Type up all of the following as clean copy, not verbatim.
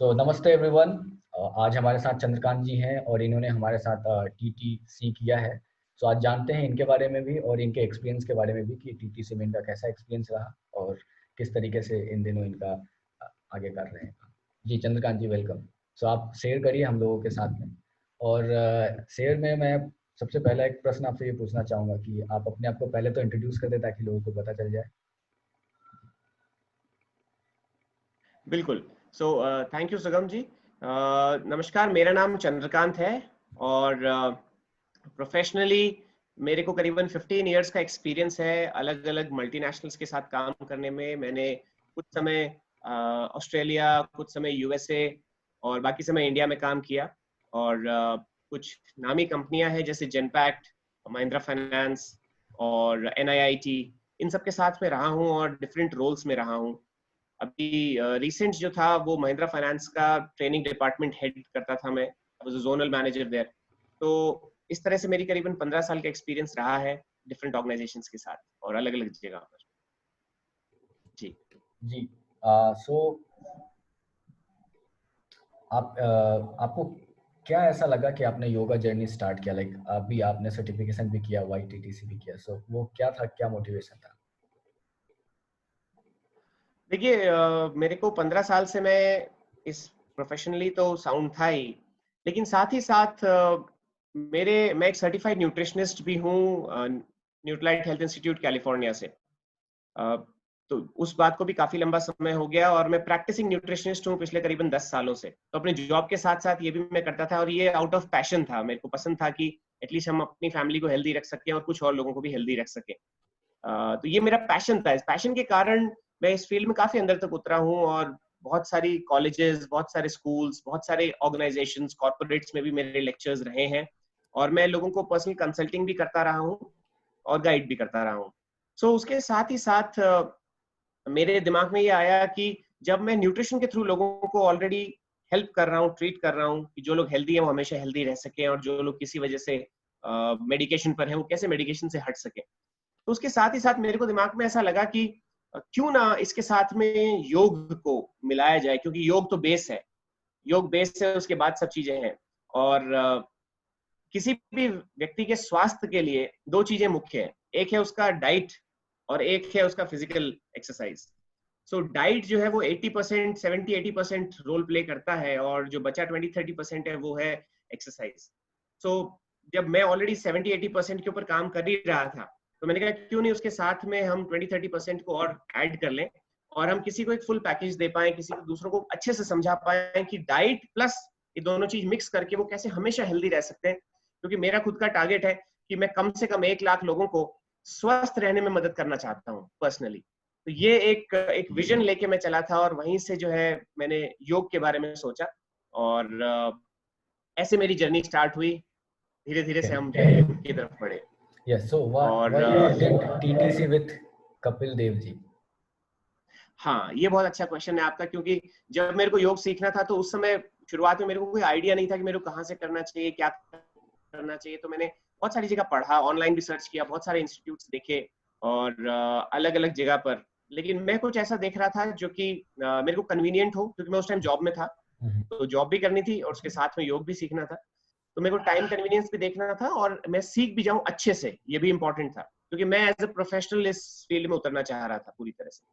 नमस्ते एवरीवन। आज हमारे साथ चंद्रकांत जी हैं और इन्होंने हमारे साथ टीटीसी किया है। आज जानते हैं इनके बारे में भी और इनके एक्सपीरियंस के बारे में भी कि टीटीसी में इनका कैसा एक्सपीरियंस रहा और किस तरीके से इन दिनों इनका आगे कर रहे हैं। जी चंद्रकांत जी, वेलकम। आप शेयर करिए हम लोगों के साथ में। और शेयर में मैं सबसे पहला एक प्रश्न आपसे ये पूछना चाहूँगा कि आप अपने आप को पहले तो इंट्रोड्यूस कर दें ताकि लोगों को पता चल जाए। बिल्कुल। थैंक यू सुगम जी। नमस्कार, मेरा नाम चंद्रकांत है और प्रोफेशनली मेरे को करीबन 15 इयर्स का एक्सपीरियंस है अलग अलग मल्टीनेशनल्स के साथ काम करने में। मैंने कुछ समय ऑस्ट्रेलिया, कुछ समय यूएसए और बाकी समय इंडिया में काम किया। और कुछ नामी कंपनियां हैं जैसे जेनपैक्ट, महिंद्रा फाइनेंस और एनआईआईटी, इन सब के साथ में रहा हूँ और डिफरेंट रोल्स में रहा हूँ। अभी रिसेंट जो था वो महिंद्रा फाइनेंस का ट्रेनिंग डिपार्टमेंट हेड करता था मैं, जोनल मैनेजर देयर। तो इस तरह से मेरी करीबन 15 साल का एक्सपीरियंस रहा है डिफरेंट ऑर्गेनाइजेशंस के साथ और अलग अलग जगह पर। जी जी। सो आपको क्या ऐसा लगा कि आपने योगा जर्नी स्टार्ट किया? लाइक अभी आपने सर्टिफिकेशन भी किया, वाईटीटीसी भी किया, वो क्या था, क्या मोटिवेशन था? देखिए, मेरे को 15 साल से मैं इस प्रोफेशनली तो साउंड था ही, लेकिन साथ ही साथ मैं एक सर्टिफाइड न्यूट्रिशनिस्ट भी हूँ न्यूट्रालाइट हेल्थ इंस्टीट्यूट कैलिफोर्निया से। अ, तो उस बात को भी काफी लंबा समय हो गया और मैं प्रैक्टिसिंग न्यूट्रिशनिस्ट हूँ पिछले करीबन 10 सालों से। तो अपने जॉब के साथ साथ ये भी मैं करता था और ये आउट ऑफ पैशन था। मेरे को पसंद था कि एटलीस्ट हम अपनी फैमिली को हेल्दी रख सकें और कुछ और लोगों को भी हेल्दी रख सकें। तो ये मेरा पैशन था। इस पैशन के कारण मैं इस फील्ड में काफी अंदर तक उतरा हूँ और बहुत सारी कॉलेजेस, बहुत सारे स्कूल्स, बहुत सारे ऑर्गेनाइजेशंस, कॉर्पोरेट्स में भी मेरे लेक्चर्स रहे हैं और मैं लोगों को पर्सनल कंसल्टिंग भी करता रहा हूँ और गाइड भी करता रहा हूँ। उसके साथ ही साथ मेरे दिमाग में ये आया कि जब मैं न्यूट्रिशन के थ्रू लोगों को ऑलरेडी हेल्प कर रहा हूँ, ट्रीट कर रहा हूँ कि जो लोग हेल्दी हैं वो हमेशा हेल्दी रह सकें और जो लोग किसी वजह से मेडिकेशन पर हैं वो कैसे मेडिकेशन से हट सके। तो उसके साथ ही साथ मेरे को दिमाग में ऐसा लगा कि क्यों ना इसके साथ में योग को मिलाया जाए, क्योंकि योग तो बेस है। योग बेस है, उसके बाद सब चीजें हैं। और किसी भी व्यक्ति के स्वास्थ्य के लिए दो चीजें मुख्य हैं, एक है उसका डाइट और एक है उसका फिजिकल एक्सरसाइज। डाइट जो है वो 80%, 70-80% रोल प्ले करता है और जो बचा 20-30% है वो है एक्सरसाइज। सो जब मैं ऑलरेडी 70-80% के ऊपर काम कर ही रहा था तो मैंने कहा क्यों नहीं उसके साथ में हम 20-30% को और ऐड कर लें और हम किसी को एक फुल पैकेज दे पाए, किसी को दूसरों को अच्छे से समझा पाए कि डाइट प्लस ये दोनों चीज मिक्स करके वो कैसे हमेशा हेल्दी रह सकते हैं। क्योंकि मेरा खुद का टारगेट है कि मैं कम से कम 1 लाख लोगों को स्वस्थ रहने में मदद करना चाहता हूँ पर्सनली। तो ये एक विजन लेके मैं चला था और वहीं से जो है मैंने योग के बारे में सोचा और ऐसे मेरी जर्नी स्टार्ट हुई। धीरे धीरे से हम जो है योग की तरफ बढ़े। यस, सो और why you did TTC with Kapil Dev ji? हाँ, ये बहुत अच्छा क्वेश्चन है आपका, क्योंकि जब मेरे को योग सीखना था तो उस समय शुरुआत में मेरे को कोई आइडिया नहीं था कि मेरे को कहाँ से करना चाहिए, क्या करना चाहिए। तो मैंने बहुत सारी जगह पढ़ा, ऑनलाइन रिसर्च किया, बहुत सारे इंस्टीट्यूट्स देखे और अलग अलग जगह पर। लेकिन मैं कुछ ऐसा देख रहा था जो कि मेरे को कन्वीनियंट हो, क्योंकि मैं उस टाइम जॉब में था। तो जॉब भी करनी थी और उसके साथ में योग भी सीखना था। तो मेरे को टाइम कन्वीनियंस भी देखना था और मैं सीख भी जाऊं अच्छे से, ये भी इंपॉर्टेंट था, क्योंकि मैं एज ए प्रोफेशनल इस फील्ड में उतरना चाह रहा था पूरी तरह से।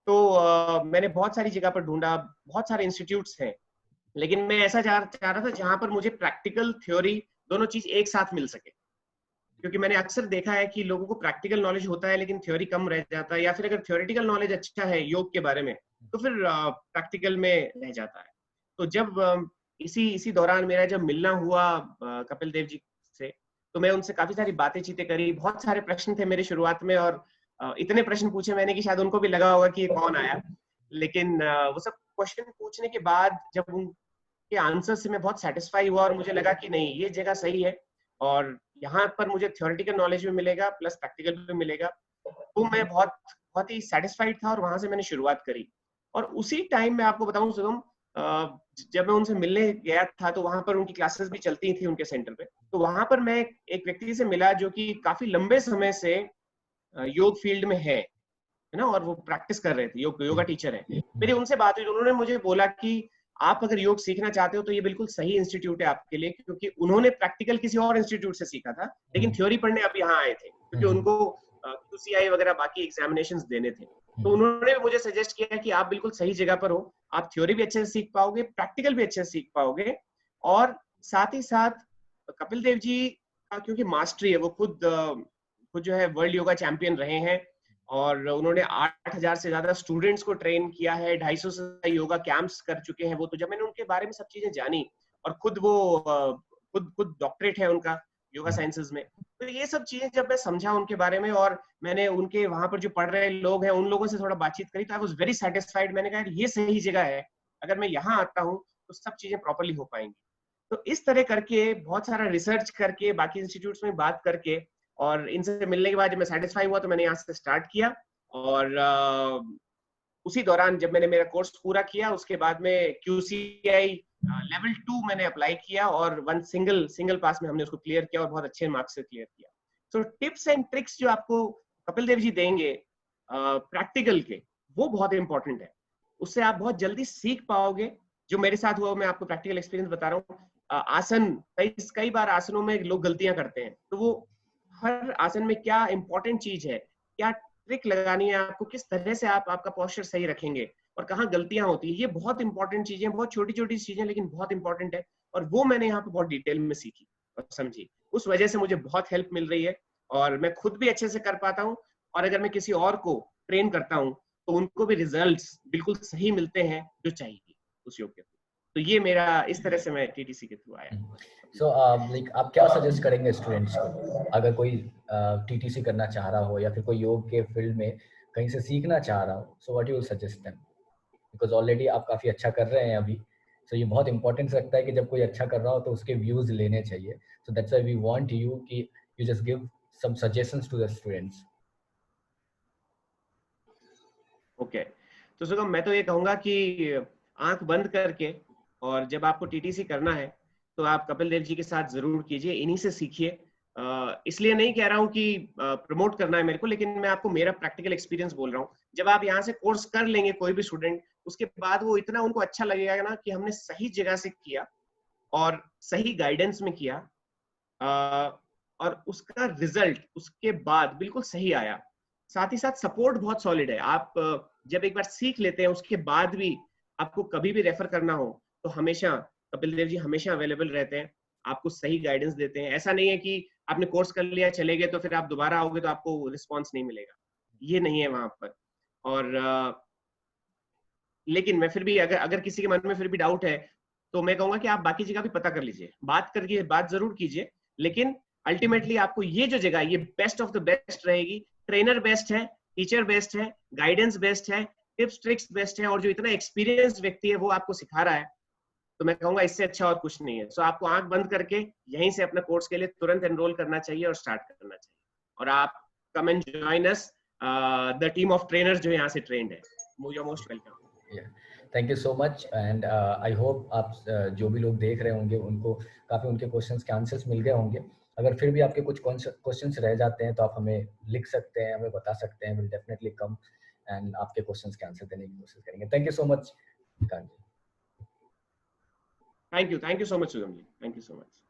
तो मैंने बहुत सारी जगह पर ढूंढा, बहुत सारे इंस्टीट्यूट्स हैं, लेकिन मैं ऐसा चाह रहा था जहां पर मुझे प्रैक्टिकल थ्योरी दोनों चीज एक साथ मिल सके। क्योंकि मैंने अक्सर देखा है कि लोगों को प्रैक्टिकल नॉलेज होता है लेकिन थ्योरी कम रह जाता है, या फिर अगर थ्योरेटिकल नॉलेज अच्छा है योग के बारे में तो फिर प्रैक्टिकल में रह जाता है। तो जब इसी इसी दौरान मेरा जब मिलना हुआ कपिल देव जी से, तो मैं उनसे काफी सारी बातें चीतें करी। बहुत सारे प्रश्न थे मेरे शुरुआत में और इतने प्रश्न पूछे मैंने कि शायद उनको भी लगा होगा कि ये कौन आया। लेकिन वो सब क्वेश्चन पूछने के बाद जब उनके आंसर से मैं बहुत सेटिस्फाई हुआ और मुझे लगा कि नहीं, ये जगह सही है और यहाँ पर मुझे थ्योरेटिकल नॉलेज भी मिलेगा प्लस प्रैक्टिकल भी मिलेगा। तो मैं बहुत बहुत ही सेटिस्फाइड था और वहां से मैंने शुरुआत करी। और उसी टाइम मैं आपको बताऊं शुभम, जब मैं उनसे मिलने गया था तो वहां पर उनकी क्लासेस भी चलती थी उनके सेंटर पे। तो वहां पर मैं एक व्यक्ति से मिला जो कि काफी लंबे समय से योग फील्ड में है ना, और वो प्रैक्टिस कर रहे थे, योगा टीचर है। मेरी उनसे बात हुई तो उन्होंने मुझे बोला कि आप अगर योग सीखना चाहते हो तो ये बिल्कुल सही इंस्टीट्यूट है आपके लिए, क्योंकि उन्होंने प्रैक्टिकल किसी और इंस्टीट्यूट से सीखा था, लेकिन थ्योरी पढ़ने अब यहाँ आए थे, क्योंकि उनको QCI वगैरह बाकी एग्जामिनेशंस देने थे। तो उन्होंने मुझे सजेस्ट किया कि आप बिल्कुल सही जगह पर हो, आप थ्योरी भी अच्छे से सीख पाओगे, प्रैक्टिकल भी अच्छे से सीख पाओगे, और साथ ही साथ कपिल देव जी का क्योंकि मास्टरी है, वो खुद जो है वर्ल्ड योगा चैंपियन रहे हैं, और उन्होंने 8,000 से ज्यादा स्टूडेंट्स को ट्रेन किया है, 250 से योगा कैंप्स कर चुके हैं वो। तो जब मैंने उनके बारे में सब चीजें जानी, और खुद वो खुद डॉक्टरेट है उनका योगा साइंसेज में, तो ये सब चीजें जब मैं समझा उनके बारे में, और मैंने उनके वहां पर जो पढ़ रहे लोग हैं उन लोगों से थोड़ा बातचीत करी, तो आई वाज वेरी सेटिस्फाइड। मैंने कहा ये सही जगह है, अगर मैं यहाँ आता हूँ तो सब चीजें प्रॉपरली हो पाएंगी। तो इस तरह करके बहुत सारा रिसर्च करके, बाकी इंस्टीट्यूट्स में बात करके, और इनसे मिलने के बाद जब मैं सेटिस्फाई हुआ तो मैंने यहाँ से स्टार्ट किया। और उसी दौरान जब मैंने मेरा कोर्स पूरा किया, उसके बाद में QCI लेवल 2 मैंने अप्लाई किया, और वन सिंगल पास में हमने उसको क्लियर किया, और बहुत अच्छे मार्क्स से क्लियर किया। तो टिप्स एंड ट्रिक्स जो आपको कपिल देव जी देंगे प्रैक्टिकल के, वो बहुत इंपॉर्टेंट है, उससे आप बहुत जल्दी सीख पाओगे। जो मेरे साथ हुआ, मैं आपको प्रैक्टिकल एक्सपीरियंस बता रहा हूँ। आसन, कई बार आसनों में लोग गलतियां करते हैं, तो वो हर आसन में क्या इंपॉर्टेंट चीज है, क्या ट्रिक लगानी है आपको, किस तरह से आप आपका पोस्चर सही रखेंगे, और कहाँ गलतियां होती है, ये बहुत इंपॉर्टेंट चीजें, बहुत छोटी छोटी चीजें लेकिन बहुत इंपॉर्टेंट है। और वो मैंने यहाँ पे बहुत डिटेल में सीखी और समझी, उस वजह से मुझे बहुत हेल्प मिल रही है, और मैं खुद भी अच्छे से कर पाता हूँ। और अगर मैं किसी और को ट्रेन करता हूँ तो उनको भी रिजल्ट्स बिल्कुल सही मिलते हैं जो चाहिए उस योग के थ्रू। तो ये मेरा, इस तरह से मैं TTC के थ्रू आया। सो लाइक आप क्या सजेस्ट करेंगे स्टूडेंट्स को, अगर कोई TTC करना चाह रहा हो या फिर कोई योग के फील्ड में कहीं से सीखना चाह रहा हो, so what you will suggest them, because already आप काफ़ी अच्छा कर रहे हैं अभी, सो ये बहुत इंपॉर्टेंट लगता है कि जब कोई अच्छा कर रहा हो तो उसके व्यूज लेने चाहिए। So that's why we want you कि you just give some suggestions to the students. Okay, तो सुगम, मैं तो ये कहूंगा कि आंख बंद करके, और जब आपको TTC करना है तो आप कपिल देव जी के साथ जरूर कीजिए, इन्हीं से सीखिए। इसलिए नहीं कह रहा हूँ कि प्रमोट करना है मेरे को, लेकिन मैं आपको मेरा प्रैक्टिकल एक्सपीरियंस बोल रहा हूँ। जब आप यहाँ से कोर्स कर लेंगे कोई भी स्टूडेंट, उसके बाद वो इतना उनको अच्छा लगेगा ना कि हमने सही जगह से किया और सही गाइडेंस में किया, और उसका रिजल्ट उसके बाद बिल्कुल सही आया। साथ ही साथ सपोर्ट बहुत सॉलिड है। आप जब एक बार सीख लेते हैं, उसके बाद भी आपको कभी भी रेफर करना हो तो हमेशा कपिल देव जी हमेशा अवेलेबल रहते हैं, आपको सही गाइडेंस देते हैं। ऐसा नहीं है कि आपने कोर्स कर लिया, चले गए, तो फिर आप दोबारा आओगे तो आपको रिस्पॉन्स नहीं मिलेगा, ये नहीं है वहां पर। और लेकिन मैं फिर भी, अगर किसी के मन में फिर भी डाउट है, तो मैं कहूंगा कि आप बाकी जगह भी पता कर लीजिए, बात जरूर कीजिए, लेकिन अल्टीमेटली आपको ये जो जगह, ये बेस्ट ऑफ द बेस्ट रहेगी। ट्रेनर बेस्ट है, टीचर बेस्ट है, गाइडेंस बेस्ट है, टिप्स ट्रिक्स बेस्ट है, और जो इतना एक्सपीरियंस व्यक्ति है वो आपको सिखा रहा है, तो मैं कहूंगा इससे अच्छा और कुछ नहीं है। सो आपको आंख बंद करके यहीं से अपने कोर्स के लिए तुरंत एनरोल करना चाहिए और स्टार्ट करना चाहिए, और आप come and join us, the team of trainers जो यहाँ से ट्रेंड है। You are most welcome. Thank you so much, and I hope आप जो भी लोग देख रहे होंगे उनको काफ़ी उनके क्वेश्चंस के आंसर्स मिल गए होंगे। अगर फिर भी आपके कुछ क्वेश्चंस रह जाते हैं तो आप हमें लिख सकते हैं, हमें बता सकते हैं, विल डेफिनेटली कम एंड आपके क्वेश्चंस के आंसर देने की कोशिश करेंगे। Thank you so much. Thank you so much सुगम जी, थैंक यू सो मच।